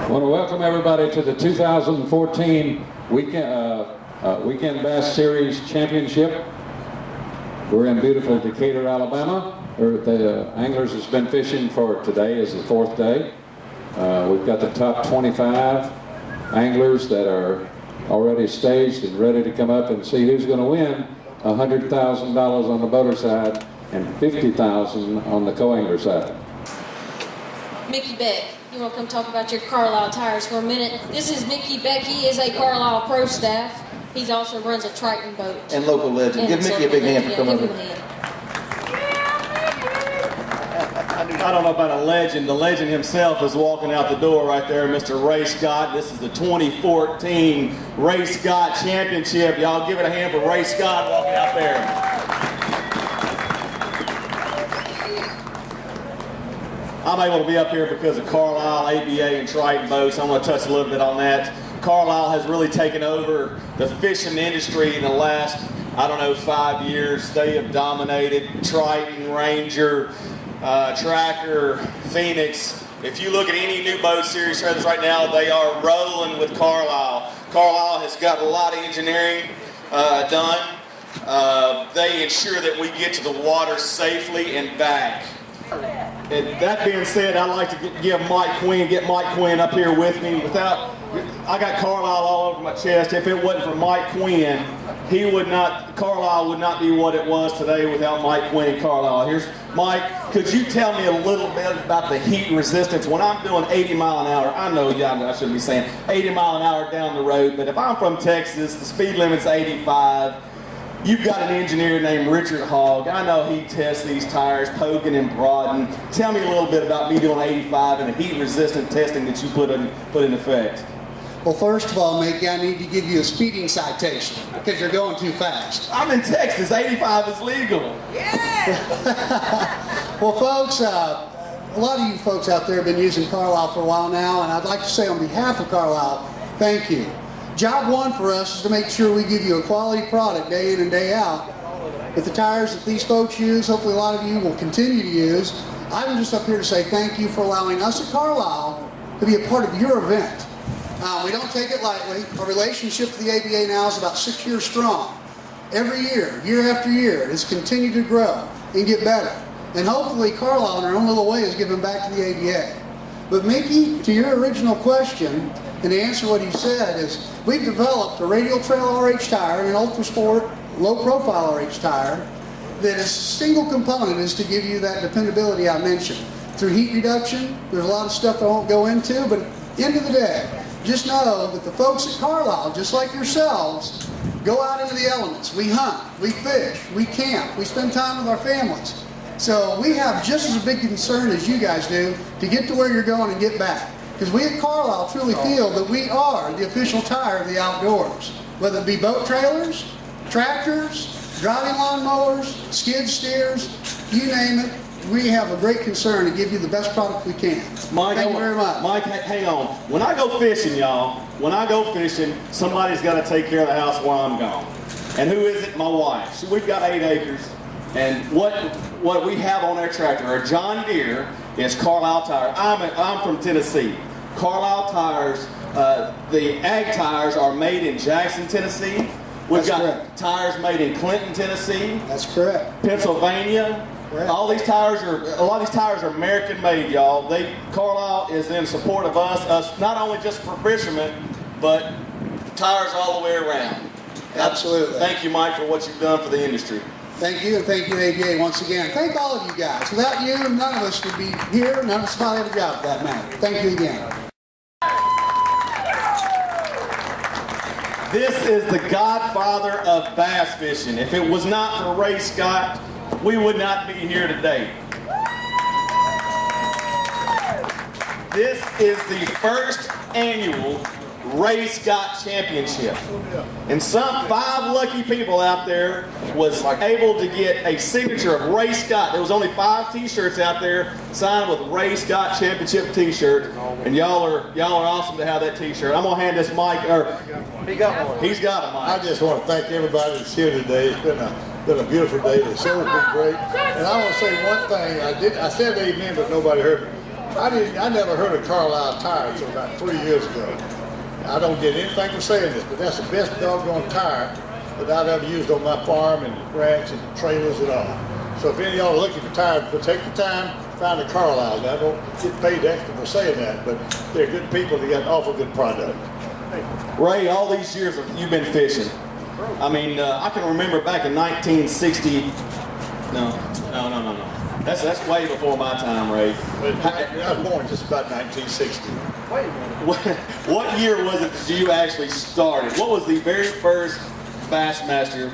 I want to welcome everybody to the 2014 Weekend Bass Series Championship. We're in beautiful Decatur, Alabama, where the anglers has been fishing for today is the 4th day. We've got the top 25 anglers that are already staged and ready to come up and see who's going to win $100,000 on the boater side and $50,000 on the co-angler side. Mickey Beck, you want to come talk about your Carlisle tires for a minute? This is Mickey Beck. He is a Carlisle pro staff. He also runs a Triton boat. And local legend. Give Mickey a big hand for coming over. I don't know about a legend. The legend himself is walking out the door right there, Mr. Ray Scott. This is the 2014 Ray Scott Championship. Y'all give it a hand for Ray Scott walking out there. I'm able to be up here because of Carlisle, ABA, and Triton boats. I'm going to touch a little bit on that. Carlisle has really taken over the fishing industry in the last, 5 years. They have dominated Triton, Ranger, Tracker, Phoenix. If you look at any new boat series right now, they are rolling with Carlisle. Carlisle has got a lot of engineering done. They ensure that we get to the water safely and back. And that being said, I'd like to get Mike Quinn up here with me. I got Carlisle all over my chest. If it wasn't for Mike Quinn, Carlisle would not be what it was today without Mike Quinn and Carlisle. Here's Mike. Could you tell me a little bit about the heat resistance when I'm doing 80 mile an hour? I know I shouldn't be saying 80 mile an hour down the road, but if I'm from Texas, the speed limit's 85. You've got an engineer named Richard Hogg. I know he tests these tires, Pokin and Brodden. Tell me a little bit about me doing 85 and the heat resistant testing that you put in effect. Well, first of all, Mickey, I need to give you a speeding citation because you're going too fast. I'm in Texas. 85 is legal. Yeah! Well, folks, a lot of you folks out there have been using Carlisle for a while now, and I'd like to say on behalf of Carlisle, thank you. Job one for us is to make sure we give you a quality product day in and day out. With the tires that these folks use, hopefully a lot of you will continue to use. I'm just up here to say thank you for allowing us at Carlisle to be a part of your event. We don't take it lightly. Our relationship with the ABA now is about 6 years strong. Every year, year after year, it has continued to grow and get better. And hopefully Carlisle in our own little way is giving back to the ABA. But Mickey, to your original question, and to answer what he said is, we've developed a radial trail RH tire and an ultra sport low profile RH tire that is single component is to give you that dependability I mentioned. Through heat reduction, there's a lot of stuff I won't go into, but at the end of the day, just know that the folks at Carlisle, just like yourselves, go out into the elements. We hunt, we fish, we camp, we spend time with our families. So we have just as a big concern as you guys do to get to where you're going and get back. Because we at Carlisle truly feel that we are the official tire of the outdoors. Whether it be boat trailers, tractors, driving lawnmowers, skid steers, you name it, we have a great concern to give you the best product we can. Mike, thank you very much. Mike, hang on. When I go fishing, y'all, somebody's got to take care of the house while I'm gone. And who is it? My wife. So we've got 8 acres. And what we have on our tractor, our John Deere, is Carlisle tire. I'm from Tennessee. Carlisle tires, the ag tires are made in Jackson, Tennessee. We've got tires made in Clinton, Tennessee. That's correct. Pennsylvania. Correct. A lot of these tires are American made, y'all. Carlisle is in support of us not only just for fishermen, but tires all the way around. Absolutely. Thank you, Mike, for what you've done for the industry. Thank you, and thank you, ABA, once again. Thank all of you guys. Without you, none of us would be here. None of us would have a job for that matter. Thank you again. This is the godfather of bass fishing. If it was not for Ray Scott, we would not be here today. This is the first annual Ray Scott Championship. And some 5 lucky people out there was able to get a signature of Ray Scott. There was only 5 t-shirts out there signed with Ray Scott Championship t-shirt. And y'all are awesome to have that t-shirt. I'm gonna hand this mic, he got one. He's got a mic. I just want to thank everybody that's here today. It's been a beautiful day. The show's been great. And I want to say one thing. I said amen, but nobody heard me. I never heard of Carlisle tire until about 3 years ago. I don't get anything for saying this, but that's the best doggone tire that I've ever used on my farm and ranch and trailers and all. So if any of y'all are looking for tires, but take the time, find a Carlisle. Now, I don't get paid extra for saying that, but they're good people. They got an awful good product. Ray, all these years you've been fishing. I mean, I can remember back in 1960. No. That's way before my time, Ray. I was born just about 1960. What year was it that you actually started? What was the very first Bassmaster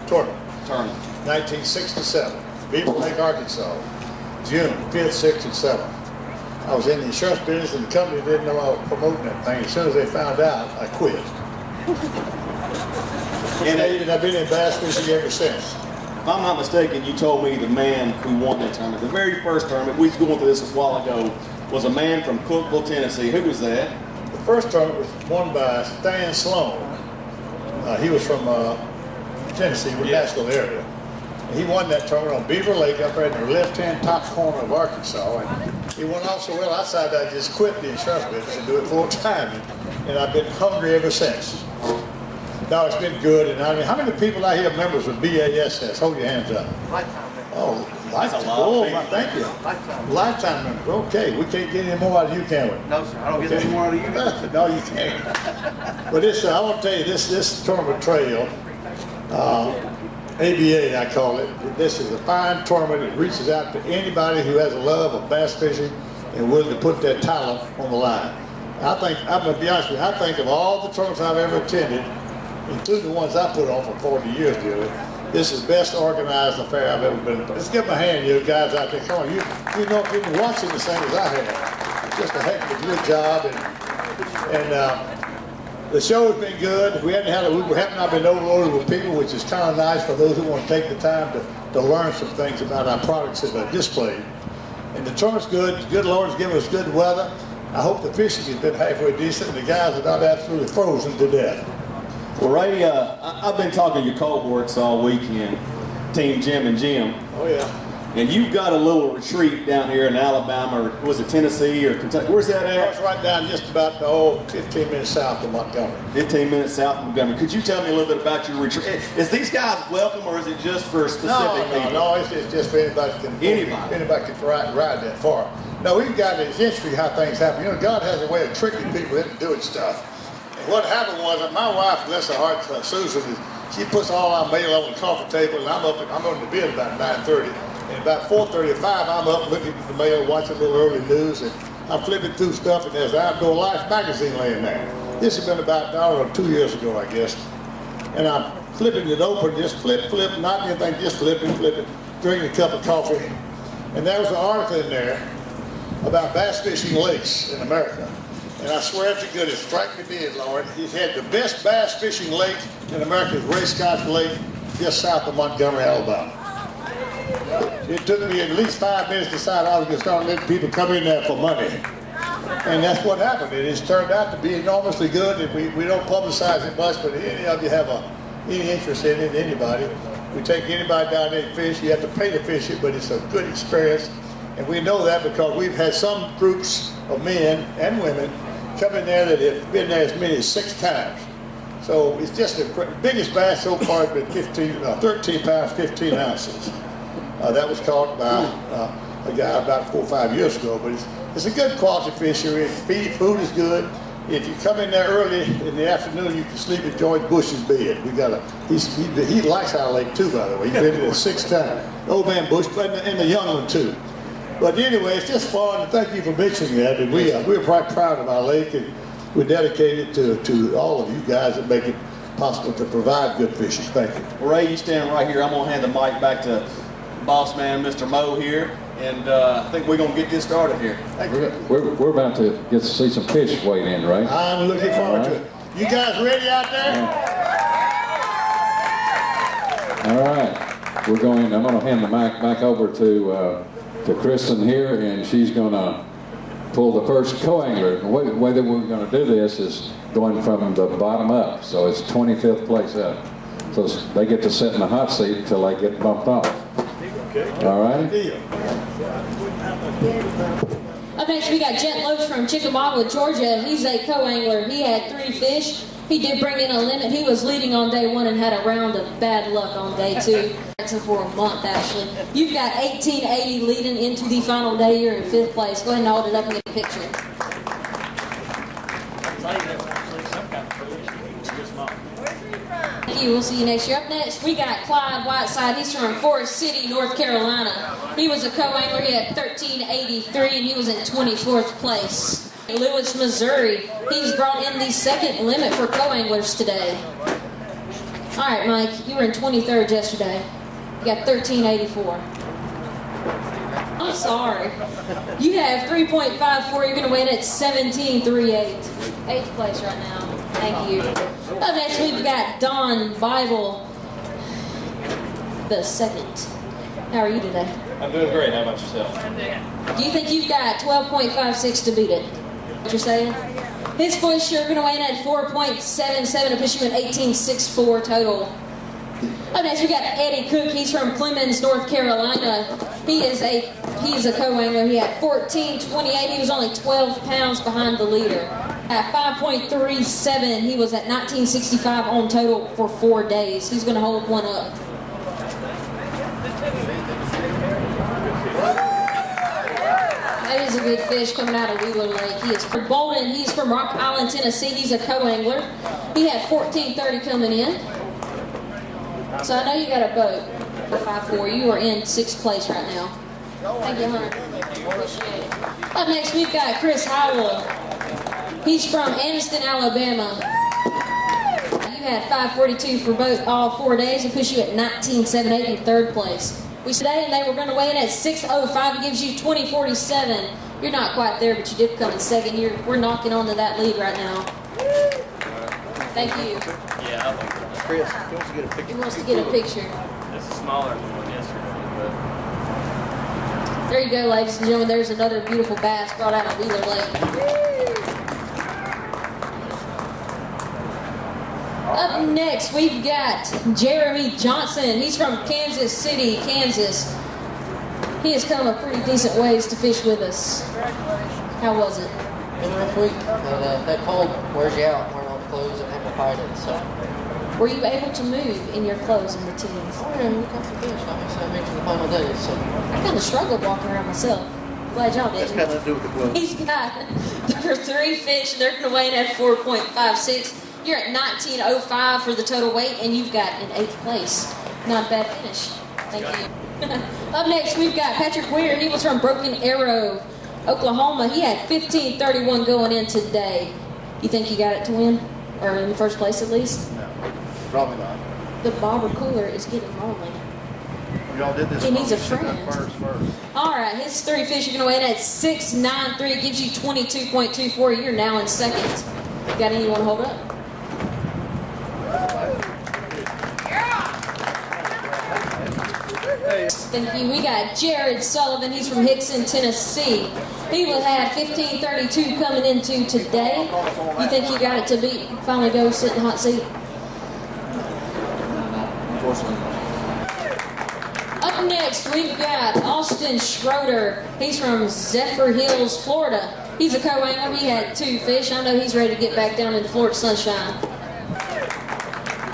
Tournament. 1967. Beaver Lake, Arkansas. June 5th, 6th, and 7th. I was in the insurance business and the company didn't know I was promoting that thing. As soon as they found out, I quit. And I've been in bass fishing ever since. If I'm not mistaken, you told me the man who won that tournament, the very first tournament, we was going through this a while ago, was a man from Cookeville, Tennessee. Who was that? The first tournament was won by Stan Sloan. He was from Tennessee, the Nashville area. And he won that tournament on Beaver Lake up there in the left-hand top corner of Arkansas. And he won off so well, I decided I'd just quit the insurance business and do it full time. And I've been hungry ever since. No, it's been good. And I mean, how many people out here members with BASS? Hold your hands up. Lifetime. Oh, That's a lot. Oh, thank you. Lifetime. Lifetime members. Okay, we can't get any more out of you, can we? No, sir. I don't get any more out of you. No, you can't. But this, I want to tell you, this tournament trail, ABA, I call it. This is a fine tournament. It reaches out to anybody who has a love of bass fishing and willing to put their talent on the line. I think, I'm going to be honest with you, I think of all the tournaments I've ever attended, including the ones I put on for 40 years, dearly, this is the best organized affair I've ever been. Let's give them a hand, you guys out there. Come on, you know, you've been watching the same as I have. Just a heck of a good job, and the show has been good. We haven't not been overloaded with people, which is kind of nice for those who want to take the time to learn some things about our products that are displayed. And the tournament's good. The good Lord's given us good weather. I hope the fishing has been halfway decent, and the guys are not absolutely frozen to death. Well, Ray, I've been talking to your cohorts all weekend, Team Jim and Jim. Oh, yeah. And you've got a little retreat down here in Alabama, or was it Tennessee or Kentucky? Where's that It's at? right down just about 15 minutes south of Montgomery. 15 minutes south of Montgomery. Could you tell me a little bit about your retreat? Is these guys welcome, or is it just for specific people? No, it's just for anybody can ride that far. No, we've got, it's interesting how things happen. You know, God has a way of tricking people into doing stuff. And what happened was that my wife, bless her heart, Susan, she puts all our mail on the coffee table, and I'm on the bed about 9:30. And about 4:35, I'm up looking at the mail, watching a little early news, and I'm flipping through stuff, and there's an Outdoor Life magazine laying there. This has been about, I don't know, 2 years ago, I guess. And I'm flipping it open, just flip, not anything, just flip it, drinking a cup of coffee. And there was an article in there about bass fishing lakes in America. And I swear to goodness, strike me dead, Lord, he's had the best bass fishing lake in America, is Ray Scott's Lake, just south of Montgomery, Alabama. It took me at least 5 minutes to decide I was going to start letting people come in there for money. And that's what happened. It has turned out to be enormously good, and we don't publicize it much, but if any of you have any interest in it, anybody, we take anybody down there and fish. You have to pay to fish it, but it's a good experience. And we know that because we've had some groups of men and women come in there that have been there as many as 6 times. So it's just the biggest bass so far has been 13 pounds, 15 ounces. That was caught by a guy about 4 or 5 years ago, but it's a good quality fishery. Food is good. If you come in there early in the afternoon, you can sleep at George Bush's bed. He likes our lake too, by the way. He's been there 6 times. Old man Bush, and the young one too. But anyway, it's just fun, and thank you for mentioning that. And we're quite proud of our lake, and we're dedicated to all of you guys that make it possible to provide good fishing. Thank you. Well, Ray, you stand right here. I'm going to hand the mic back to boss man, Mr. Moe here, and I think we're going to get this started here. We're about to get to see some fish wade in, right? I'm looking forward to it. You guys ready out there? All right. I'm going to hand the mic back over to Kristen here, and she's going to pull the first co-angler. The way that we're going to do this is going from the bottom up, so it's 25th place up. So they get to sit in the hot seat until they get bumped off. Okay. All right. Deal. Up next, we got Jet Loach from Chickamauga, Georgia. He's a co-angler. He had 3 fish. He did bring in a limit. He was leading on day 1 and had a round of bad luck on day 2. For a month, actually. You've got 1880 leading into the final day. You're in 5th place. Go ahead and hold it up and get a picture. Thank you. We'll see you next year. Up next, we got Clyde Whiteside. He's from Forest City, North Carolina. He was a co-angler. He had 1383, and he was in 24th place. Lewis, Missouri. He's brought in the 2nd limit for co-anglers today. All right, Mike, you were in 23rd yesterday. You got 1384. I'm sorry. You have 3.54. You're going to win at 1738. 8th place right now. Thank you. Up next, we've got Don Bible, the 2nd. How are you today? I'm doing great. How about yourself? Do you think you've got 12.56 to beat it? What you're saying? His fish, you're going to weigh in at 4.77 to push you in 18.64 total. Up next, we got Eddie Cook. He's from Clemens, North Carolina. He's a co-angler. He had 14.28. He was only 12 pounds behind the leader. At 5.37, he was at 19.65 on total for 4 days. He's going to hold one up. That is a good fish coming out of Wheeler Lake. He is from Bolden. He's from Rock Island, Tennessee. He's a co-angler. He had 14.30 coming in. So I know you got a boat for 5.4. You are in 6th place right now. Thank you, Hunter. Appreciate it. Up next, we've got Chris Howell. He's from Anniston, Alabama. You had 5.42 for all 4 days. It puts you at 19.78 in 3rd place. We today, and they were going to weigh in at 6.05. It gives you 20.47. You're not quite there, but you did come in 2nd. We're knocking onto that lead right now. Thank you. Yeah. Chris, he wants to get a picture. He wants to get a picture. This is smaller than one yesterday, There you go, ladies and gentlemen. There's another beautiful bass brought out of Wheeler Lake. Up next, we've got Jeremy Johnson. He's from Kansas City, Kansas. He has come a pretty decent ways to fish with us. How was it? Been a rough week, but that cold wears you out, wearing all the clothes and having to fight it, so. Were you able to move in your clothes in the teens? Oh yeah, we got the fish, obviously, I made it to the final day, so. I kind of struggled walking around myself. Glad y'all didn't. That's got nothing to do with the clothes. He's got, there are 3 fish, and they're going to weigh in at 4.56. You're at 19.05 for the total weight, and you've got in 8th place. Not a bad finish. Thank you. Up next, we've got Patrick Weir. He was from Broken Arrow, Oklahoma. He had 15.31 going in today. You think you got it to win? Or in the 1st place, at least? No, probably not. The bobber cooler is getting lonely. Y'all did this. He needs a Should have friend. First. All right, his 3 fish are going to weigh in at 6.93. It gives you 22.24. You're now in 2nd. Got any you want to hold up? Thank you. We got Jared Sullivan. He's from Hickson, Tennessee. He will have 15.32 coming into today. You think you got it to beat? Finally go sit in the hot seat. Up next, we've got Austin Schroeder. He's from Zephyr Hills, Florida. He's a co-angler. He had 2 fish. I know he's ready to get back down in the Florida sunshine.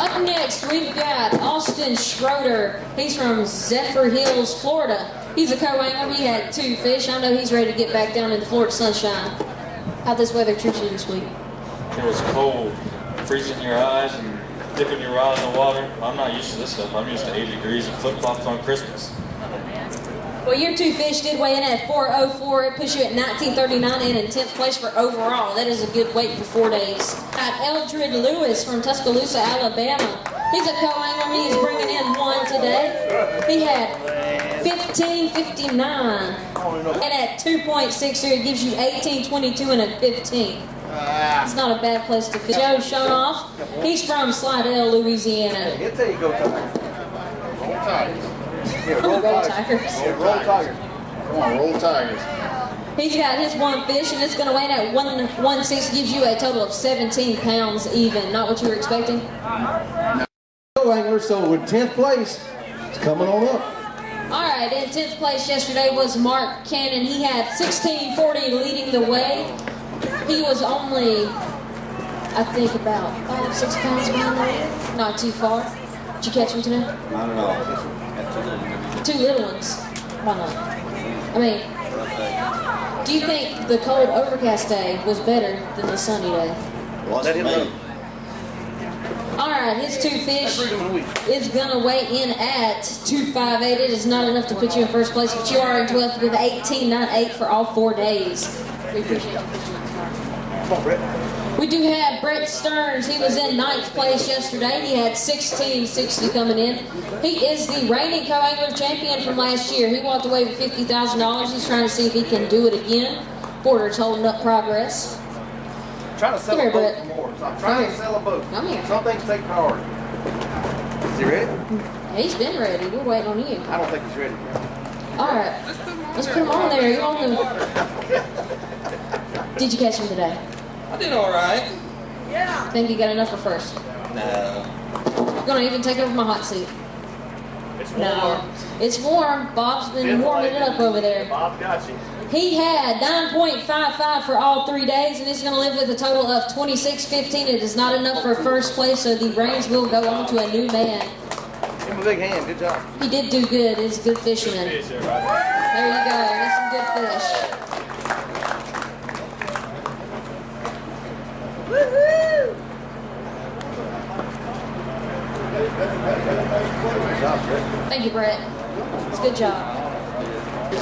Up next, we've got Austin Schroeder. He's from Zephyr Hills, Florida. He's a co-angler. He had 2 fish. I know he's ready to get back down in the Florida sunshine. How'd this weather treat you this week? It was cold, freezing your eyes and dipping your rod in the water. I'm not used to this stuff. I'm used to 80 degrees and flip-flops on Christmas. Well, your 2 fish did weigh in at 4.04. It puts you at 19.39 and in 10th place for overall. That is a good weight for 4 days. Got Eldred Lewis from Tuscaloosa, Alabama. He's a co-angler. He is bringing in 1 today. He had 15.59. And at 2.63, it gives you 18.22 and a 15. It's not a bad place to fish. Joe Shonoff. He's from Slidell, Louisiana. He'll tell you go Tigers. Roll Tigers. Yeah, Roll Tigers. Roll Tigers. Come on, roll Tigers. He's got his 1 fish, and it's going to weigh in at 1.16. Gives you a total of 17 pounds even. Not what you were expecting? Co-angler, so with 10th place, it's coming on up. All right, in 10th place yesterday was Mark Cannon. He had 16:40 leading the way. He was only, I think, about 5 or 6 pounds behind the lead. Not too far. Did you catch him today? Not at all. 2 little ones. Why not? I mean, do you think the cold overcast day was better than the sunny day? Well, let him know. All right, his 2 fish is going to weigh in at 258. It is not enough to put you in first place, but you are in 12th with 18.98 for all 4 days. We appreciate you fishing tomorrow. We do have Brett Stearns. He was in 9th place yesterday. He had 1660 coming in. He is the reigning co-angler champion from last year. He walked away with $50,000. He's trying to see if he can do it again. Porter's holding up progress. Trying to sell Come a here, boat Brett. more. I'm trying to sell a boat. Come here. Some things take priority. Is he ready? He's been ready. We're waiting on you. I don't think he's ready. All right. Let's put him on there. You're on the... Did you catch him today? I did all right. Think you got enough for first? No. You're going to even take over my hot seat. It's No. It's warm. Bob's been warming it up over there. Bob got you. He had 9.55 for all 3 days, and he's going to live with a total of 26.15. It is not enough for first place, so the reins will go on to a new man. Give him a big hand. Good job. He did do good. He's a good fisherman. There you go. That's some good fish. Thank you, Brett. It's a good job.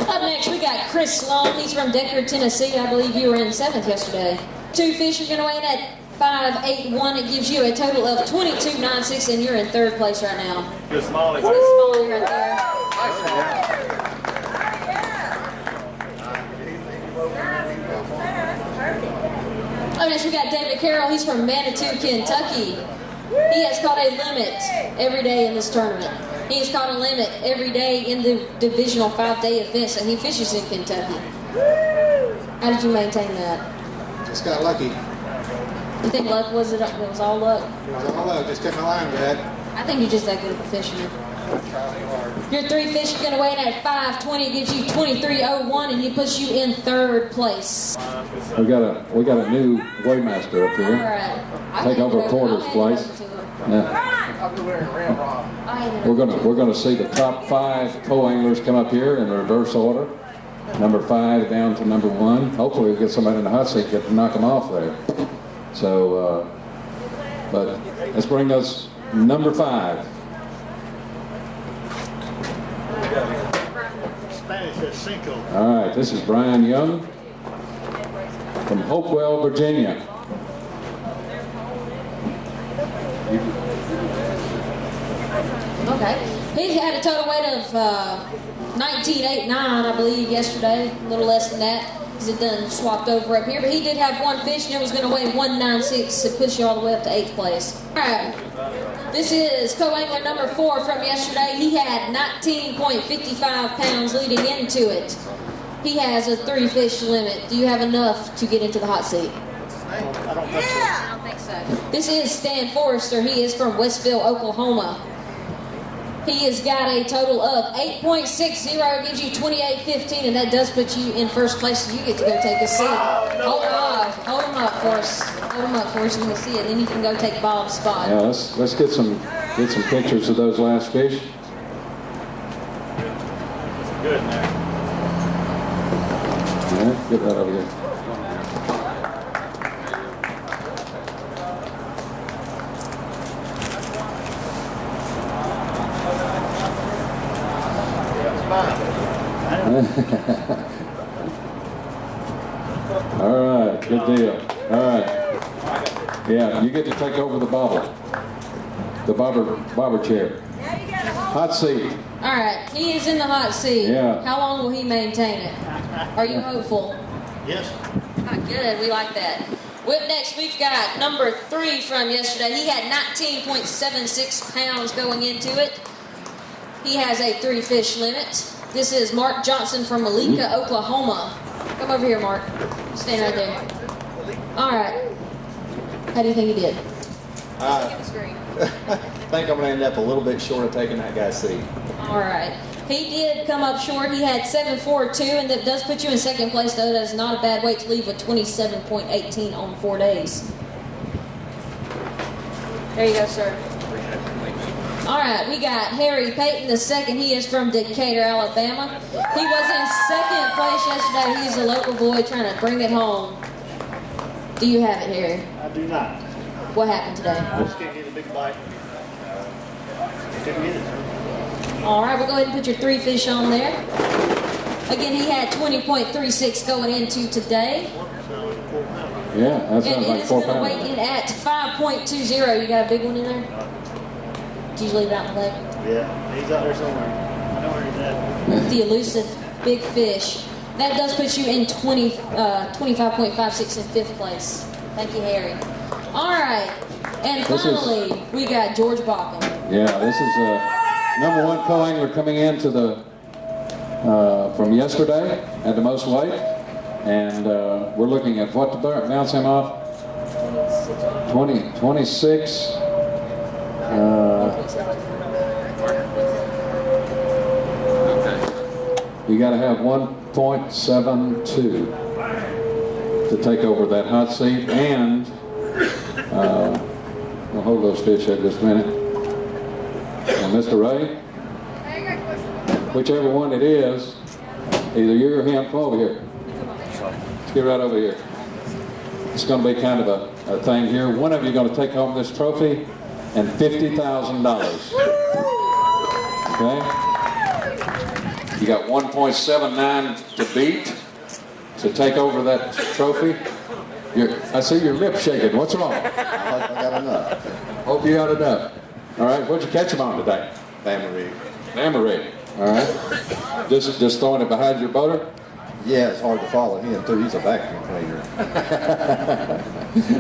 Up next, we got Chris Sloan. He's from Decatur, Tennessee. I believe you were in 7th yesterday. 2 fish are going to weigh in at 581. It gives you a total of 22.96, and you're in 3rd place right now. Good smiling. That's Smalley right there. Up next, we got David Carroll. He's from Manitou, Kentucky. He has caught a limit every day in this tournament. He has caught a limit every day in the divisional 5-day event, so he fishes in Kentucky. How did you maintain that? Just got lucky. You think luck was it? It was all luck? It was all luck. Just kept my line bad. I think you're just that good of a fisherman. Your 3 fish are going to weigh in at 520. It gives you 23.01, and he puts you in 3rd place. We got a new weighmaster up All here. right. Take over Porter's place. Yeah. We're gonna see the top 5 co-anglers come up here in reverse order. Number 5 down to number 1. Hopefully we'll get somebody in the hot seat to knock them off there. So, but let's bring us number 5. Spanish says Cinco. All right, this is Brian Young from Hopewell, Virginia. Okay. He had a total weight of 19.89, I believe, yesterday. A little less than that, because it done swapped over up here. But he did have 1 fish, and it was going to weigh 196. It puts you all the way up to 8th place. All right. This is co-angler number 4 from yesterday. He had 19.55 pounds leading into it. He has a 3 fish limit. Do you have enough to get into the hot seat? I don't think so. I don't think so. This is Stan Forrester. He is from Westville, Oklahoma. He has got a total of 8.60, gives you 28.15, and that does put you in 1st place, so you get to go take a seat. Hold him up for us. Hold him up for us when we see it, then you can go take Bob's spot. Yeah, let's get some pictures of those last fish. Good man. Yeah, get that over here. All right, good deal. All right. Yeah, you get to take over the bobber chair. Hot seat. All right, he is in the hot seat. Yeah. How long will he maintain it? Are you hopeful? Yes. Good, we like that. Up next, we've got number 3 from yesterday. He had 19.76 pounds going into it. He has a 3 fish limit. This is Mark Johnson from Malika, Oklahoma. Come over here, Mark. Stand right there. All right. How do you think he did? I think I'm going to end up a little bit short of taking that guy's seat. All right. He did come up short. He had 7.42, and that does put you in second place, though. That is not a bad weight to leave with 27.18 on 4 days. There you go, sir. All right, we got Harry Payton II. He is from Decatur, Alabama. He was in second place yesterday. He's a local boy trying to bring it home. Do you have it, Harry? I do not. What happened today? I just can't get a big bite. Couldn't get it. All right, we'll go ahead and put your 3 fish on there. Again, he had 20.36 going into today. Yeah, that And sounds it like is 4 going to pounds. weigh in at 5.20. You got a big one in there? Did you leave it out in the lake? Yeah, he's out there somewhere. I know where he's at. The elusive big fish. That does put you in 25.56 in 5th place. Thank you, Harry. All right, and finally, we got George Baucon. Yeah, this is #1 co-angler coming into the from yesterday at the most weight, and we're looking at what to bounce him off. 26. You got to have 1.72 to take over that hot seat, and we'll hold those fish there just a minute. And Mr. Ray, whichever one it is, either you or him, come over here. Let's get right over here. It's going to be kind of a thing here. One of you is going to take home this trophy and $50,000. Okay? You got 1.79 to beat to take over that trophy. I see your lips shaking. What's wrong? I got enough. Hope you got enough. All right, what'd you catch him on today? Family. Amarillo. All right. Just throwing it behind your boater? Yeah, it's hard to follow him too. He's a vacuum cleaner.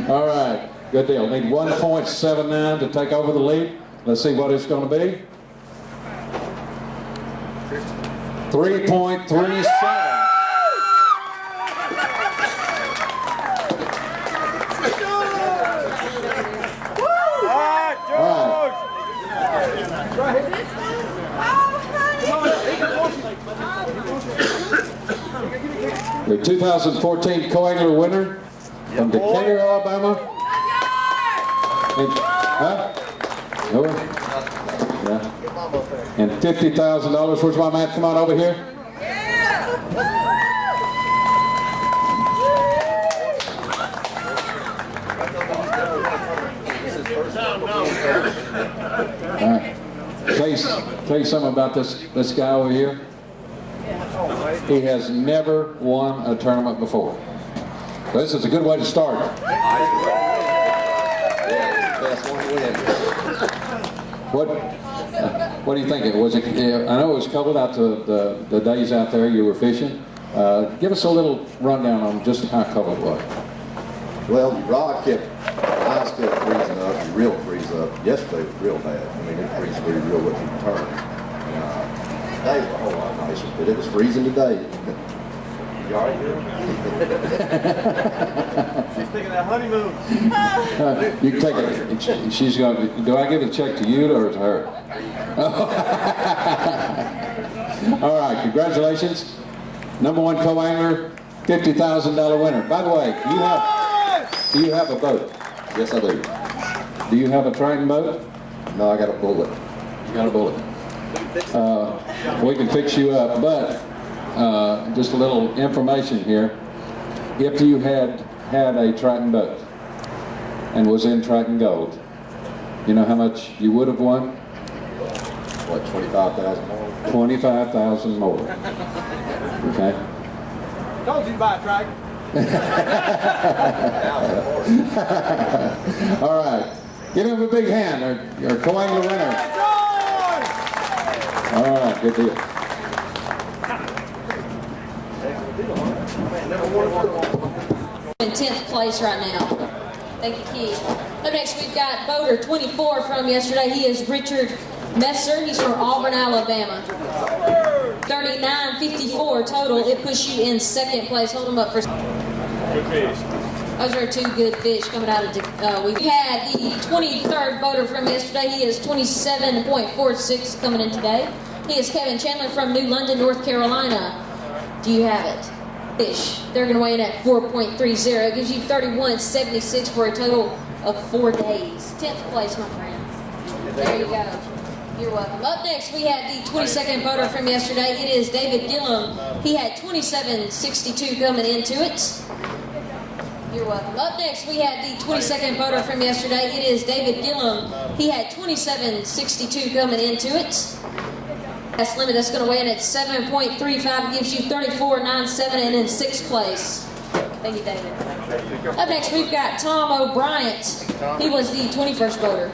All right, good deal. Need 1.79 to take over the lead. Let's see what it's going to be. 3.37. The 2014 co-angler winner from Decatur, Alabama. And $50,000. Where's my man? Come on over here. All right. Tell you something about this guy over here. He has never won a tournament before. So this is a good way to start. What do you think? Was it? I know it was covered out to the days out there you were fishing. Give us a little rundown on just how covered it was. Well, the rod kept, eyes kept freezing up, the reel freeze up. Yesterday was real bad. I mean, it freezed pretty real with the turn. Today was a whole lot nicer, but it was freezing today. You all right, girl? She's taking that honeymoon. You can take it. She's going to. Do I give a check to you or to her? All right. Congratulations, #1 co-angler, $50,000 winner. By the way, do you have a boat? Yes, I do. Do you have a Triton boat? No, I got a bullet. You got a bullet. We can fix you up, but just a little information here. If you had a Triton boat and was in Triton Gold, you know how much you would have won? What, 25,000 more? 25,000 more. Okay. Told you to buy a Triton. All right. Give him a big hand. Our co-angler winner. All right. Good deal. In 10th place right now. Thank you, Keith. Up next, we've got boater 24 from yesterday. He is Richard Messer. He's from Auburn, Alabama. 39.54 total. It puts you in second place. Hold him up for. Good fish. Those are 2 good fish coming out of. We had the 23rd boater from yesterday. He is 27.46 coming in today. He is Kevin Chandler from New London, North Carolina. Do you have it? Fish. They're going to weigh in at 4.30. Gives you 31.76 for a total of 4 days. 10th place, my friend. There you go. You're welcome. Up next, we have the 22nd boater from yesterday. It is David Gillum. He had 27.62 coming into it. You're welcome. Up next, we have the 22nd boater from yesterday. It is David Gillum. He had 27.62 coming into it. That's limit. That's going to weigh in at 7.35. Gives you 34.97 and in 6th place. Thank you, David. Up next, we've got Tom O'Brien. He was the 21st boater.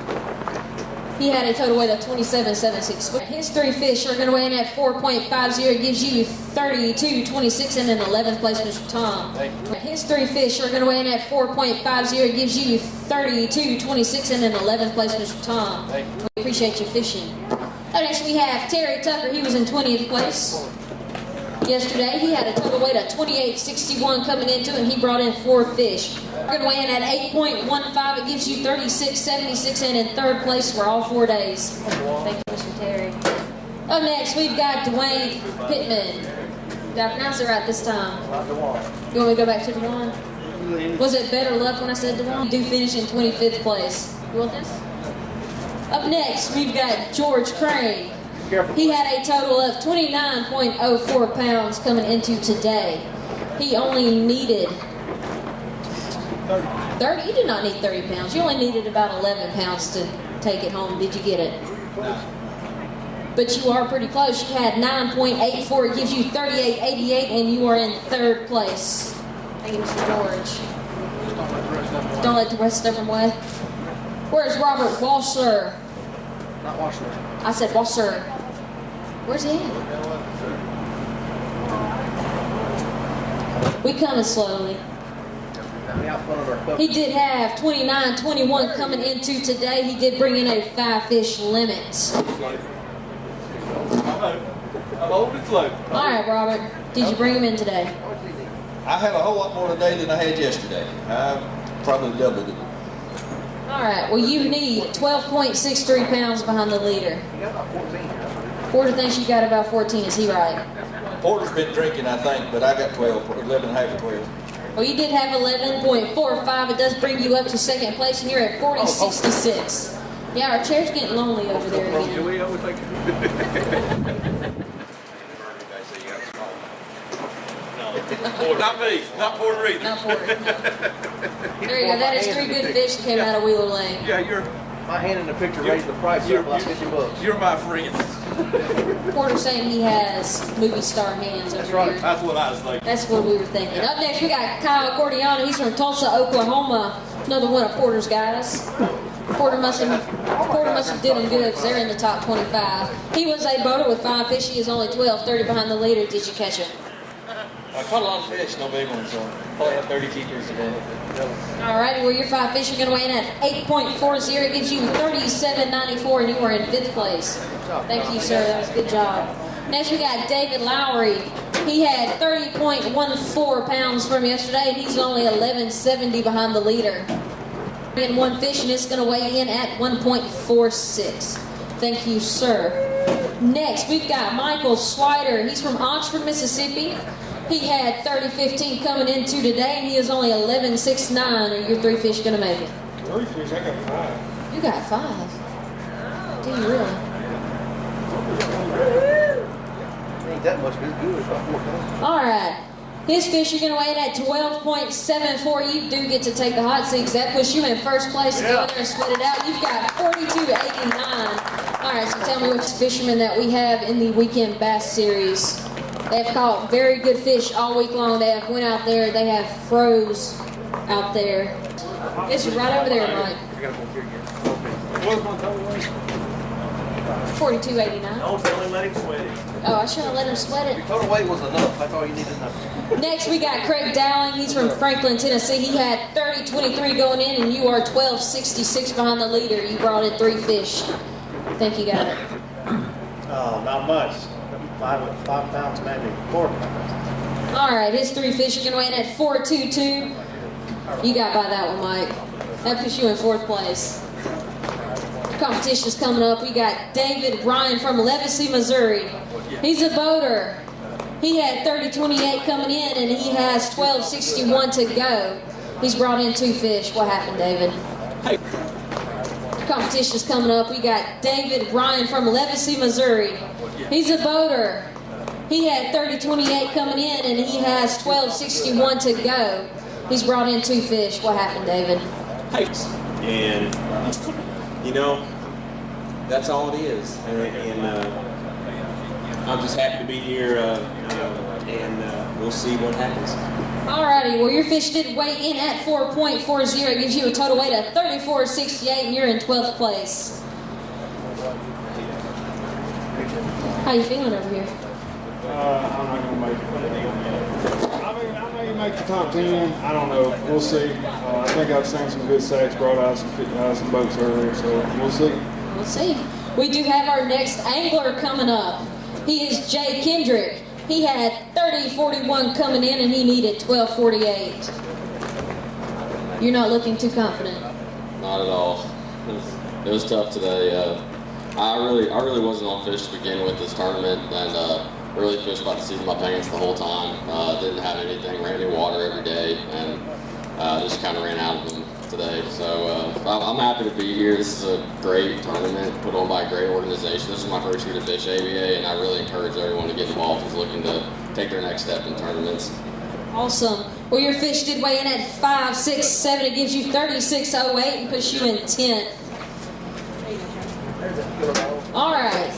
He had a total weight of 27.76. His 3 fish are going to weigh in at 4.50. Gives you 32.26 and in 11th place, Mr. Tom. His 3 fish are going to weigh in at 4.50. Gives you 32.26 and in 11th place, Mr. Tom. We appreciate you fishing. Next, we have Terry Tucker. He was in 20th place yesterday. He had a total weight of 28.61 coming into it, and he brought in 4 fish. We're going to weigh in at 8.15. It gives you 36.76 and in 3rd place for all 4 days. Thank you, Mr. Terry. Up next, we've got Dwayne Pittman. Did I pronounce it right this time? You want me to go back to Dwayne? Was it better luck when I said Dwayne? You do finish in 25th place. You want this? Up next, we've got George Crane. He had a total of 29.04 pounds coming into today. He only needed 30. You did not need 30 pounds. You only needed about 11 pounds to take it home. Did you get it? But you are pretty close. You had 9.84. It gives you 38.88, and you are in 3rd place. Thank you, Mr. George. Don't let the rest of them away. Where's Robert Wasser? Not Wasser. I said Wasser. Where's he at? We coming slowly. He did have 29.21 coming into today. He did bring in a 5-fish limit. I'm old and slow. All right, Robert. Did you bring him in today? I have a whole lot more today than I had yesterday. I probably doubled it. All right. Well, you need 12.63 pounds behind the leader. Porter thinks you got about 14. Is he right? Porter's been drinking, I think, but I got 12, 11 and a half or 12. Well, you did have 11.45. It does bring you up to 2nd place, and you're at 40.66. Yeah, our chair's getting lonely over there again. Not me. Not Porter either. Not Porter. There you go. That is 3 good fish that came out of Wheeler Lake. Yeah, my hand in the picture raised the price up like $50. You're my friend. Porter's saying he has movie star hands over here. That's what I was thinking. That's what we were thinking. Up next, we got Kyle Cordiano. He's from Tulsa, Oklahoma. Another one of Porter's guys. Porter must have did them good because they're in the top 25. He was a boater with 5 fish. He is only 12.30 behind the leader. Did you catch him? I caught a lot of fish, no big ones, so probably have 30 keepers today. All righty, well, your 5 fish are going to weigh in at 8.40. It gives you 37.94, and you are in 5th place. Thank you, sir. That was a good job. Next, we got David Lowry. He had 30.14 pounds from yesterday, and he's only 11.70 behind the leader. In 1 fish, and it's going to weigh in at 1.46. Thank you, sir. Next, we've got Michael Swider. He's from Oxford, Mississippi. He had 30.15 coming into today, and he is only 11.69. Are your 3 fish going to make it? 3 fish, I got 5. You got 5? Do you really? Ain't that much, but it's good. It's about 4 pounds. All right. His fish are going to weigh in at 12.74. You do get to take the hot seat because that puts you in 1st place. Go in there and split it out. You've got 42.89. All right, so tell me which fishermen that we have in the Weekend Bass Series. They have caught very good fish all week long. They have went out there. They have froze out there. It's right over there, Mike. 42.89. Don't tell him, let him sweat it. Oh, I should have let him sweat it. Your total weight was enough. That's all you needed to know. Next, we got Craig Dowling. He's from Franklin, Tennessee. He had 30.23 going in, and you are 12.66 behind the leader. You brought in 3 fish. I think you got it. Not much. 5 pounds, maybe 4 pounds. All right, his 3 fish are going to weigh in at 4.22. You got by that one, Mike. That puts you in 4th place. Competition's coming up. We got David Ryan from Levacy, Missouri. He's a boater. He had 30.28 coming in, and he has 12.61 to go. He's brought in 2 fish. What happened, David? Hey. Competition's coming up. We got David Ryan from Levacy, Missouri. He's a boater. He had 30.28 coming in, and he has 12.61 to go. He's brought in 2 fish. What happened, David? Hey. And, you know, that's all it is. And I'm just happy to be here, and we'll see what happens. Alrighty, well, your fish did weigh in at 4.40. It gives you a total weight of 34.68, and you're in 12th place. How you feeling over here? I'm not going to make it. I may make the top 10. I don't know. We'll see. I think I've seen some good sacks brought out some boats earlier, so we'll see. We'll see. We do have our next angler coming up. He is Jay Kendrick. He had 30.41 coming in, and he needed 12.48. You're not looking too confident. Not at all. It was tough today. I really wasn't on fish to begin with this tournament, and really fished by the seat of my pants the whole time. Didn't have anything, ran new water every day, and just kind of ran out of them today. So I'm happy to be here. This is a great tournament put on by a great organization. This is my first year to fish ABA, and I really encourage everyone to get involved who's looking to take their next step in tournaments. Awesome. Well, your fish did weigh in at 5.67. It gives you 36.08 and puts you in 10th. All right.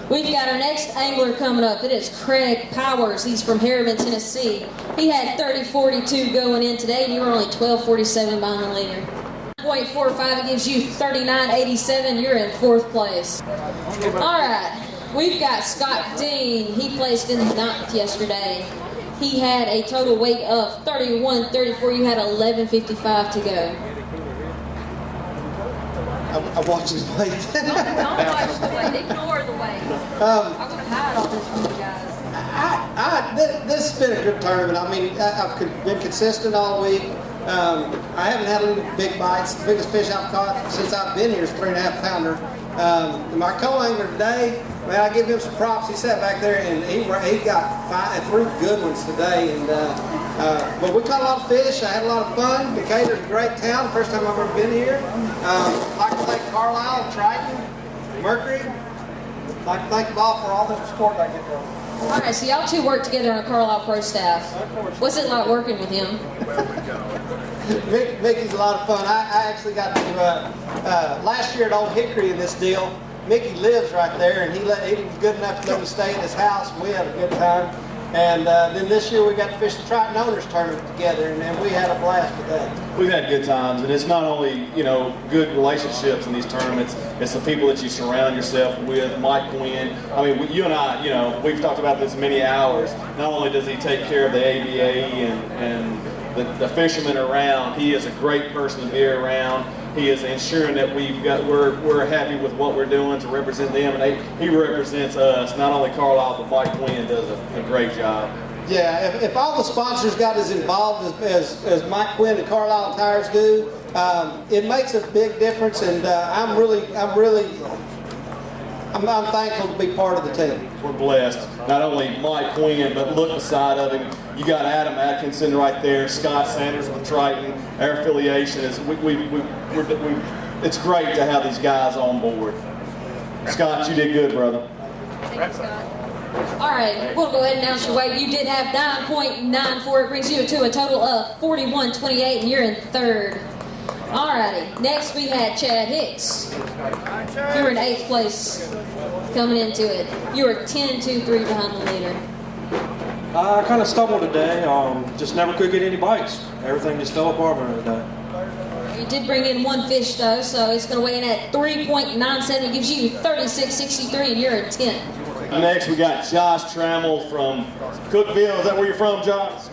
We've got our next angler coming up. It is Craig Powers. He's from Harriman, Tennessee. He had 30.42 going in today, and you were only 12.47 behind the leader. 0.45, it gives you 39.87. You're in 4th place. All right. We've got Scott Dean. He placed in 9th yesterday. He had a total weight of 31.34. You had 11.55 to go. I'm watching the weight. Don't watch the weight. Ignore the weight. I'm going to hide all this from you guys. This has been a good tournament. I mean, I've been consistent all week. I haven't had any big bites. The biggest fish I've caught since I've been here is 3.5 pounder. My co-angler today, man, I give him some props. He sat back there and he got 3 good ones today. And but we caught a lot of fish. I had a lot of fun. Decatur's a great town. First time I've ever been here. I'd like to thank Carlisle, Triton, Mercury. I'd like to thank Bob for all the support I get from. All right, so y'all 2 work together on Carlisle Pro staff. What's it like working with him? Mickey's a lot of fun. I actually got to, last year at Old Hickory in this deal, Mickey lives right there, and he was good enough to let me stay at his house. We had a good time. And then this year we got to fish the Triton Owners Tournament together, and we had a blast with that. We've had good times, and it's not only, you know, good relationships in these tournaments, it's the people that you surround yourself with. Mike Quinn, I mean, you and I, you know, we've talked about this many hours. Not only does he take care of the ABA and the fishermen around, he is a great person to be around. He is ensuring that we're happy with what we're doing to represent them, and he represents us. Not only Carlisle, but Mike Quinn does a great job. Yeah, if all the sponsors got as involved as Mike Quinn and Carlisle Tires do, it makes a big difference, and I'm thankful to be part of the team. We're blessed. Not only Mike Quinn, but look beside of him. You got Adam Atkinson right there, Scott Sanders with Triton. Our affiliation is it's great to have these guys on board. Scott, you did good, brother. Thank you, Scott. All right, we'll go ahead and announce your weight. You did have 9.94. It brings you to a total of 41.28, and you're in 3rd. All righty. Next, we had Chad Hicks. You were in 8th place coming into it. You were 10.23 behind the leader. I kind of stumbled today. Just never could get any bites. Everything just fell apart today. You did bring in 1 fish, though, so it's going to weigh in at 3.97. It gives you 36.63, and you're in 10th. Next, we got Josh Trammell from Cookville. Is that where you're from, Josh?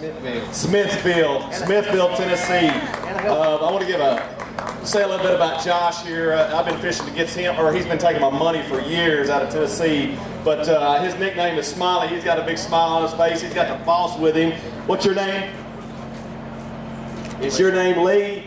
Smithville, Tennessee. I want to say a little bit about Josh here. I've been fishing against him, or he's been taking my money for years out of Tennessee. But his nickname is Smiley. He's got a big smile on his face. He's got the boss with him. What's your name? Is your name Lee?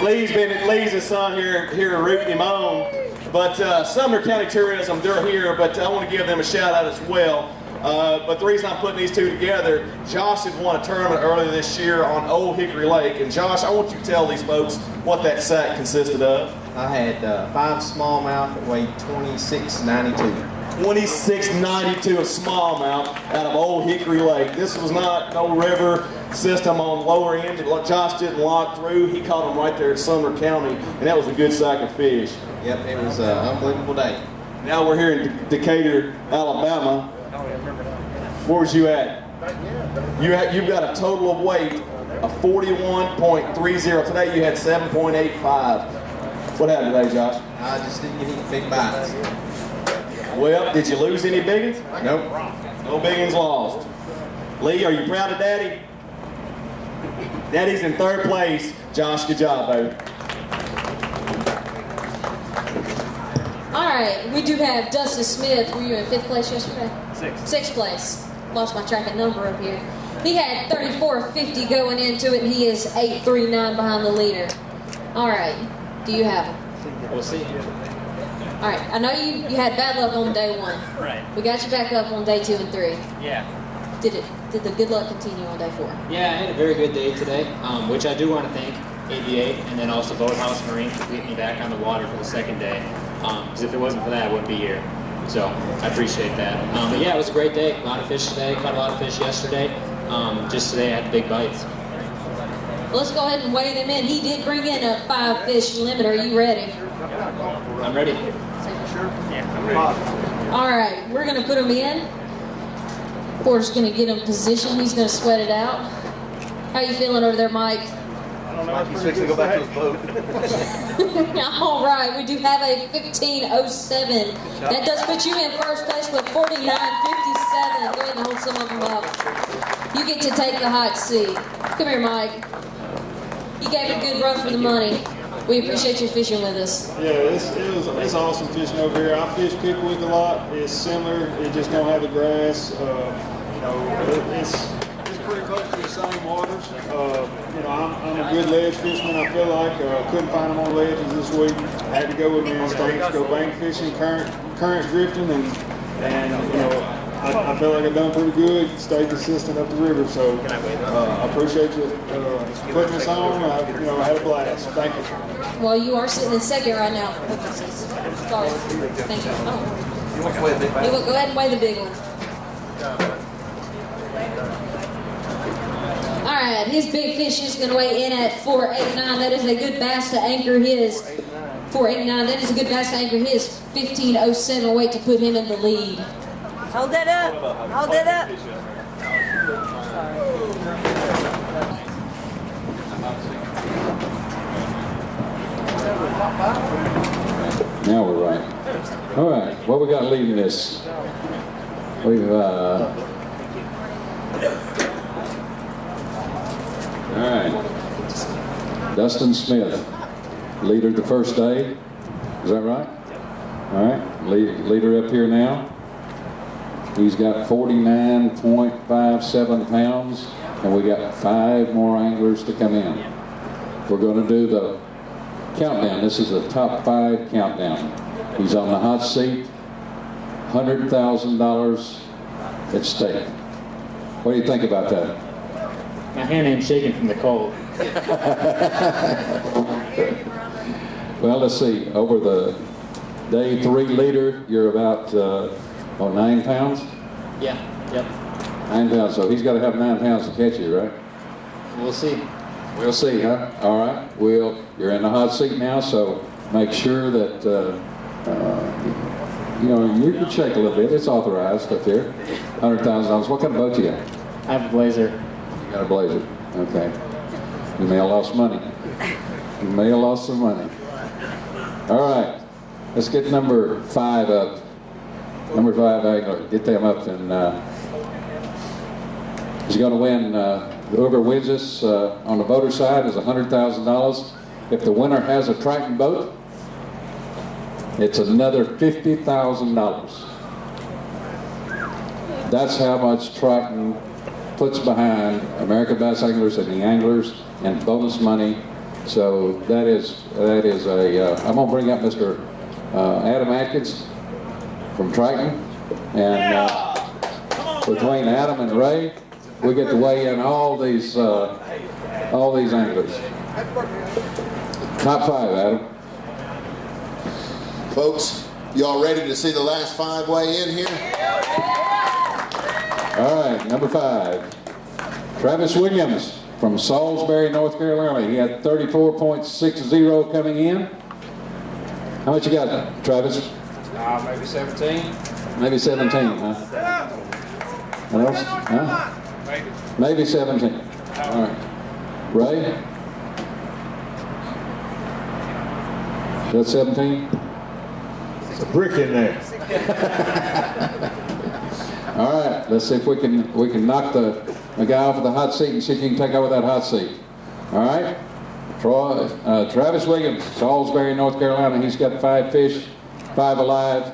Lee's his son here rooting him on. But Sumner County Tourism, they're here, but I want to give them a shout out as well. But the reason I'm putting these two together, Josh had won a tournament earlier this year on Old Hickory Lake. And Josh, I want you to tell these folks what that sack consisted of. I had 5 smallmouth that weighed 26.92. 26.92 of smallmouth out of Old Hickory Lake. This was not no river system on lower end. Josh didn't lock through. He caught them right there at Sumner County, and that was a good sack of fish. Yep, it was an unbelievable day. Now we're here in Decatur, Alabama. Where was you at? You've got a total of weight of 41.30. Today you had 7.85. What happened today, Josh? I just didn't get any big bites. Well, did you lose any big ones? Nope. No big ones lost. Lee, are you proud of Daddy? Daddy's in 3rd place. Josh, good job, baby. All right, we do have Dustin Smith. Were you in 5th place yesterday? 6th place. Lost my track of number up here. He had 34.50 going into it, and he is 8.39 behind the leader. All right, do you have him? We'll see. All right, I know you had bad luck on day 1. Right. We got you back up on day 2 and 3. Yeah. Did the good luck continue on day 4? Yeah, I had a very good day today, which I do want to thank ABA and then also Boathouse Marine for getting me back on the water for the 2nd day. Because if it wasn't for that, I wouldn't be here. So I appreciate that. But yeah, it was a great day. A lot of fish today. Caught a lot of fish yesterday. Just today I had big bites. Well, let's go ahead and weigh them in. He did bring in a 5-fish limit. Are you ready? I'm ready. Yeah, I'm ready. All right, we're going to put him in. Porter's going to get him positioned. He's going to sweat it out. How you feeling over there, Mike? I don't know. He's fixing to go back to his boat. All right, we do have a 15.07. That does put you in 1st place with 49.57. Go ahead and hold some of them up. You get to take the hot seat. Come here, Mike. You gave a good run for the money. We appreciate you fishing with us. Yeah, it's awesome fishing over here. I fish Pickwick a lot. It's similar. It just don't have the grass. It's pretty close to the same waters. I'm a good ledge fisherman. I feel like couldn't find them on ledges this week. I had to go with my instincts, go bank fishing, current drifting, and I feel like I've done pretty good. Stay consistent up the river. So I appreciate you putting this on. I had a blast. Thank you. Well, you are sitting in 2nd right now. Sorry. Thank you. Oh. You want to weigh a big You will go ahead and weigh the big one. All right, his big fish is going to weigh in at 4.89. That is a good bass to anchor his 4.89. That is a good bass to anchor his 15.07 weight to put him in the lead. Hold that up. Hold that up. Now we're right. All right, what we got leading this? We've all right. Dustin Smith, leader the 1st day. Is that right? All right, leader up here now. He's got 49.57 pounds, and we got 5 more anglers to come in. We're going to do the countdown. This is a top 5 countdown. He's on the hot seat. $100,000 at stake. What do you think about that? My hand ain't shaking from the cold. Well, let's see. Over the day 3 leader, you're about 9 pounds? Yeah, yep. 9 pounds. So he's got to have 9 pounds to catch you, right? We'll see. We'll see, huh? All right. You're in the hot seat now, so make sure that you can shake a little bit. It's authorized up there. $100,000. What kind of boat you got? I have a blazer. You got a blazer. Okay. You may have lost money. You may have lost some money. All right. Let's get number 5 up. Number 5 angler. Get them up, and he's going to win. Whoever wins this on the boater side is $100,000. If the winner has a Triton boat, it's another $50,000. That's how much Triton puts behind American Bass Anglers and the anglers and bonus money So that is a. I'm gonna bring up Mr. Adam Atkins from Triton, and between Adam and Ray, we get to weigh in all these anglers. Top 5, Adam. Folks, y'all ready to see the last 5 weigh in here? All right, number 5, Travis Williams from Salisbury, North Carolina. He had 34.60 coming in. How much you got, Travis? Maybe 17. Maybe 17, huh? What else? Huh? Maybe 17. All right. Ray? That's 17? There's a brick in there. All right, let's see if we can knock the guy off of the hot seat and see if you can take over that hot seat. All right, Travis Williams, Salisbury, North Carolina. He's got 5 fish, 5 alive,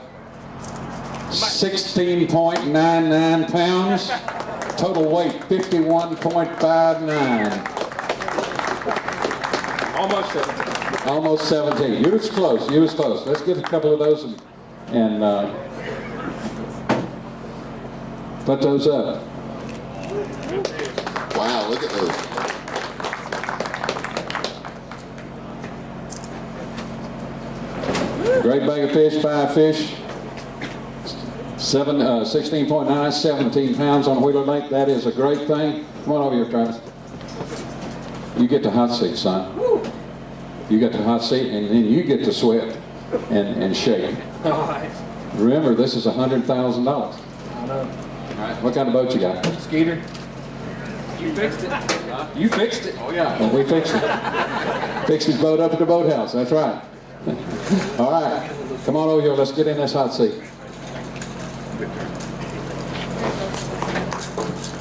16.99 pounds. Total weight 51.59. Almost 17. Almost 17. You was close. You was close. Let's get a couple of those and put those up. Wow, look at those. Great bag of fish, 5 fish. 16.9, 17 pounds on wheeler length. That is a great thing. Come on over here, Travis. You get the hot seat, son. You get the hot seat, and then you get to sweat and shake. All right. Remember, this is $100,000. I know. All right. What kind of boat you got? Skeeter. You fixed it. You fixed it. Oh yeah. Well, we fixed it. Fixed his boat up at the boathouse. That's right. All right. Come on over here. Let's get in this hot seat.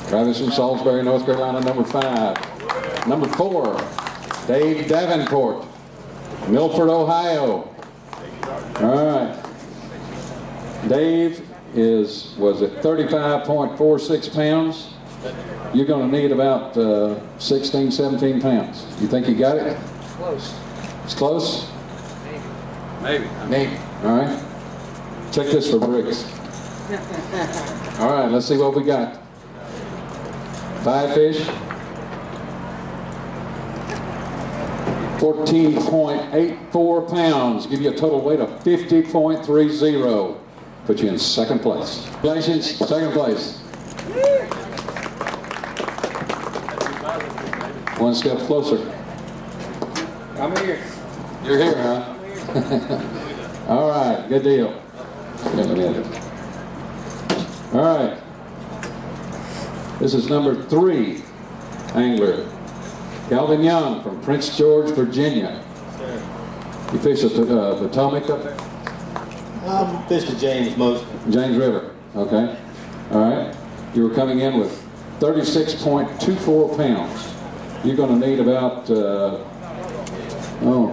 Travis from Salisbury, North Carolina, number 5. Number 4, Dave Davenport, Milford, Ohio. All right. Dave was at 35.46 pounds. You're going to need about 16, 17 pounds. You think you got it? Close. It's close? Maybe. Maybe. All right. Check this for bricks. All right, let's see what we got. 5 fish. 14.84 pounds. Give you a total weight of 50.30. Put you in 2nd place. Congratulations, 2nd place. One step closer. I'm here. You're here, huh? All right, good deal. All right. This is number 3 angler, Calvin Young from Prince George, Virginia. You fish at the Potomac up there? Fished the James most. James River, okay. All right. You were coming in with 36.24 pounds. You're going to need about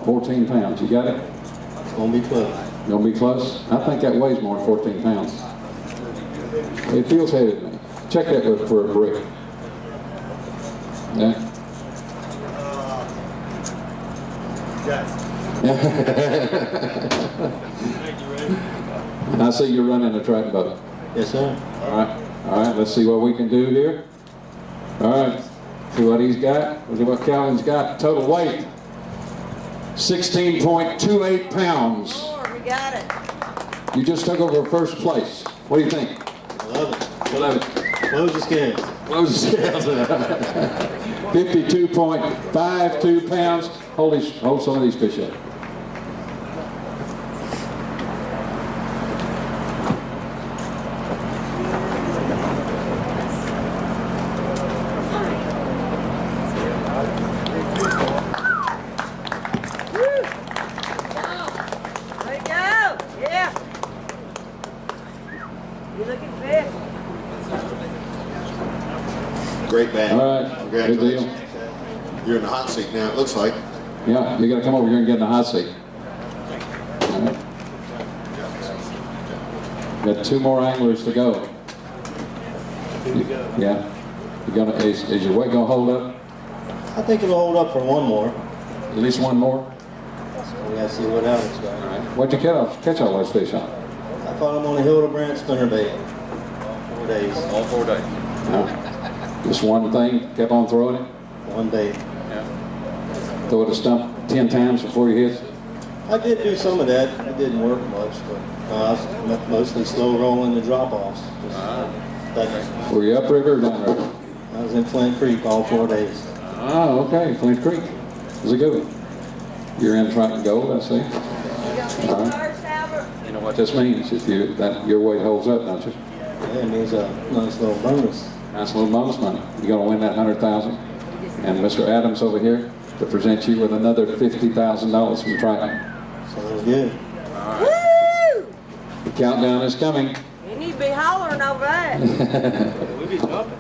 14 pounds. You got it? It's going to be close. Going to be close? I think that weighs more than 14 pounds. It feels heavy to me. Check that for a brick. Yeah. And I see you're running a Triton boat. Yes, sir. All right. All right. Let's see what we can do here. All right. See what he's got. See what Calvin's got. Total weight 16.28 pounds. We got it. You just took over 1st place. What do you think? I love it. I love it. Close the scales. Close the scales. 52.52 pounds. Hold some of these fish up. Way to go. Yeah. You looking fit? Great bag. All right. Congratulations. Good deal. You're in the hot seat now, it looks like. Yeah, you got to come over here and get in the hot seat. All right. Got 2 more anglers to go. Yeah. You gonna is your weight gonna hold up? I think it'll hold up for one more. at least one more? We gotta see what else is going on. What'd you catch all those fish on? I caught them on the Hildebrand spinnerbait. 4 days. All 4 days. No. Just one thing, kept on throwing it? One day. Yeah. Throw it a stump 10 times before you hit? I did do some of that. It didn't work much, but I was mostly slow rolling the drop-offs. Were you upriver or downriver? I was in Flint Creek all 4 days. Oh, okay, Flint Creek. Was it good? You're in Triton Gold, I see. All right. You know what this means? If your weight holds up, don't you? Yeah, it means a nice little bonus. Nice little bonus money. You're going to win that $100,000. And Mr. Adams over here to present you with another $50,000 from Triton. Sounds good. Woo! The countdown is coming. You need to be hollering over that. We'll be jumping.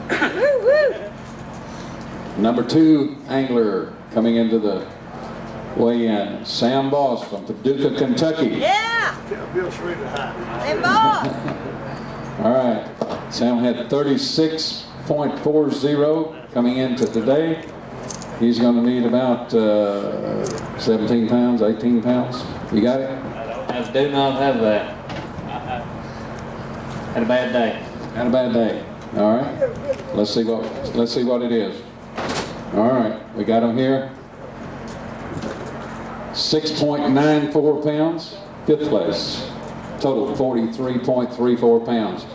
Woo, woo. Number 2 angler coming into the weigh-in, Sam Boss from Paducah, Kentucky. Yeah! Bill Schrader high. Hey, boss! All right, Sam had 36.40 coming into today. He's going to need about 17 pounds, 18 pounds. You got it? I do not have that. Had a bad day. Had a bad day. All right. Let's see what it is. All right, we got him here. 6.94 pounds, 5th place. Total 43.34 pounds.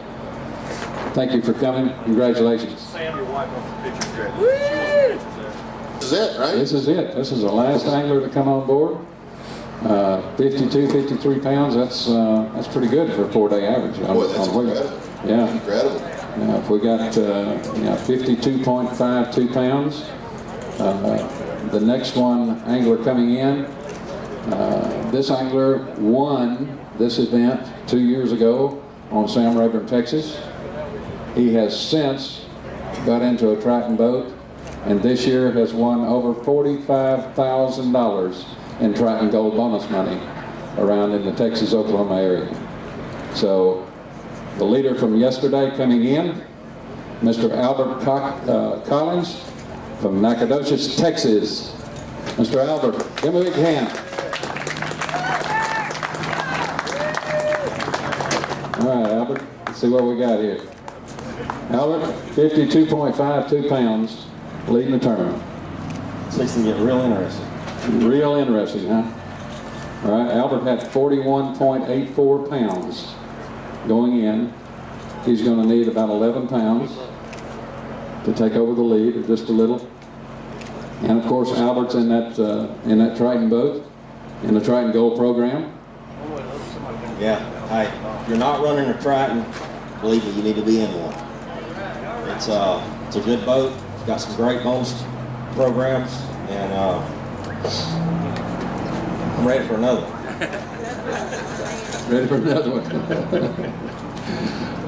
Thank you for coming. Congratulations. Sam, your wife wants the picture credit. This is it, right? This is it. This is the last angler to come on board. 52, 53 pounds. That's pretty good for a 4-day average. Boy, that's incredible. Yeah. Incredible. If we got 52.52 pounds, the next one angler coming in. This angler won this event 2 years ago on Sam Rayburn, Texas. He has since got into a Triton boat, and this year has won over $45,000 in Triton Gold bonus money around in the Texas-Oklahoma area. So the leader from yesterday coming in, Mr. Albert Collins from Nacogdoches, Texas. Mr. Albert, give him a big hand. All right, Albert, let's see what we got here. Albert, 52.52 pounds, leading the tournament. It's fixing to get real interesting. Real interesting, huh? All right, Albert had 41.84 pounds going in. He's going to need about 11 pounds to take over the lead, or just a little. And of course, Albert's in that Triton boat, in the Triton Gold program. Yeah, hey, if you're not running a Triton, believe me, you need to be in one. It's a good boat. It's got some great bonus programs, and I'm ready for another one. Ready for another one.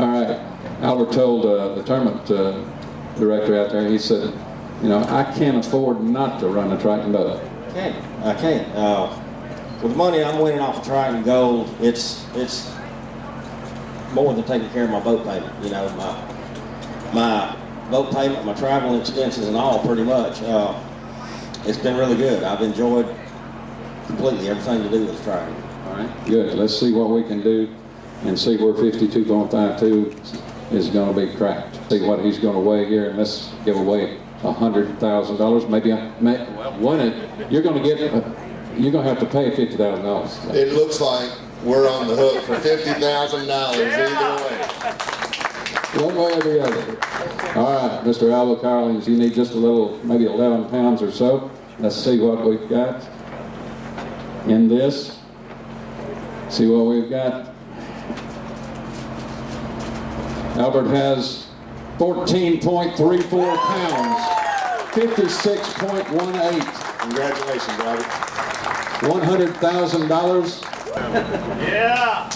All right. Albert told the tournament director out there, he said, you know, I can't afford not to run a Triton boat. I can't. With the money I'm winning off of Triton Gold, it's more than taking care of my boat payment. You know, my boat payment, my travel expenses, and all pretty much. It's been really good. I've enjoyed completely everything to do with Triton. All right, good. Let's see what we can do and see where 52.52 is going to be cracked. See what he's going to weigh here, and let's give away $100,000. Maybe I won it. You're going to have to pay $50,000. It looks like we're on the hook for $50,000 either way. One way or the other. All right, Mr. Albert Collins, you need just a little, maybe 11 pounds or so. Let's see what we've got in this. See what we've got. Albert has 14.34 pounds, 56.18. Congratulations, Albert. $100,000. Yeah!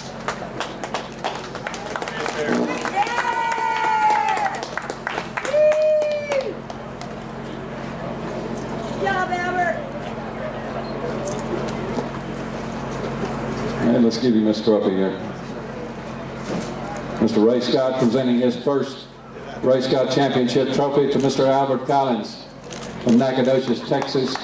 Good job, Albert. And let's give you Miss Trophy here. Mr. Ray Scott presenting his first Ray Scott Championship trophy to Mr. Albert Collins from Nacogdoches, Texas.